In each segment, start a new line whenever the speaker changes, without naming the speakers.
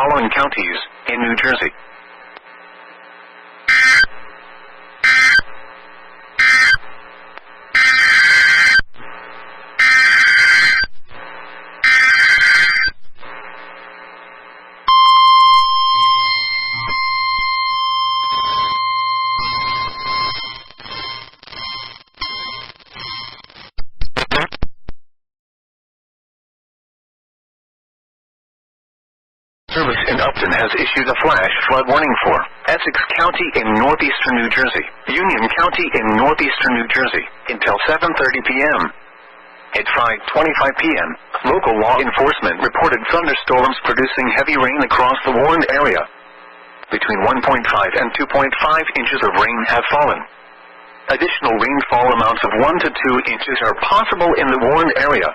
following counties in New Jersey. Service in Upton has issued a flash flood warning for Essex County in northeastern New Jersey, Union County in northeastern New Jersey, until 7:30 p.m. At 5:25 p.m., local law enforcement reported thunderstorms producing heavy rain across the warned area. Between 1.5 and 2.5 inches of rain have fallen. Additional rainfall amounts of 1 to 2 inches are possible in the warned area.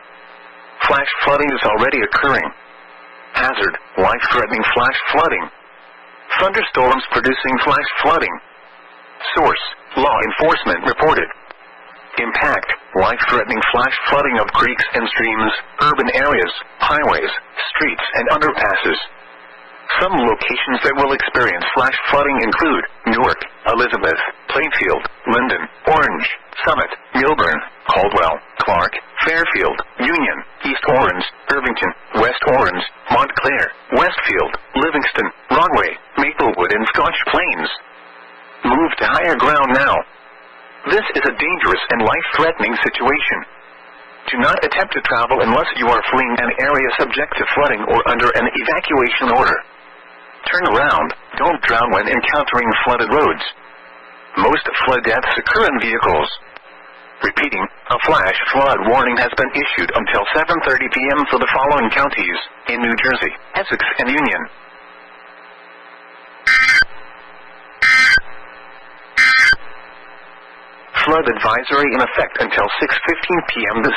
Flash flooding is already occurring. Hazard, life-threatening flash flooding. Thunderstorms producing flash flooding. Source, law enforcement reported. Impact, life-threatening flash flooding of creeks and streams, urban areas, highways, streets, and underpasses. Some locations that will experience flash flooding include Newark, Elizabeth, Plainfield, Linden, Orange, Summit, Milburn, Caldwell, Clark, Fairfield, Union, East Orange, Irvington, West Orange, Montclair, Westfield, Livingston, Broadway, Maplewood, and Scotch Plains. Move to higher ground now. This is a dangerous and life-threatening situation. Do not attempt to travel unless you are fleeing an area subject to flooding or under an evacuation order. Turn around. Don't drown when encountering flooded roads. Most flood deaths occur in vehicles. Repeating, a flash flood warning has been issued until 7:30 p.m. for the following counties in New Jersey, Essex, and Union. Flood advisory in effect until 6:15 p.m. this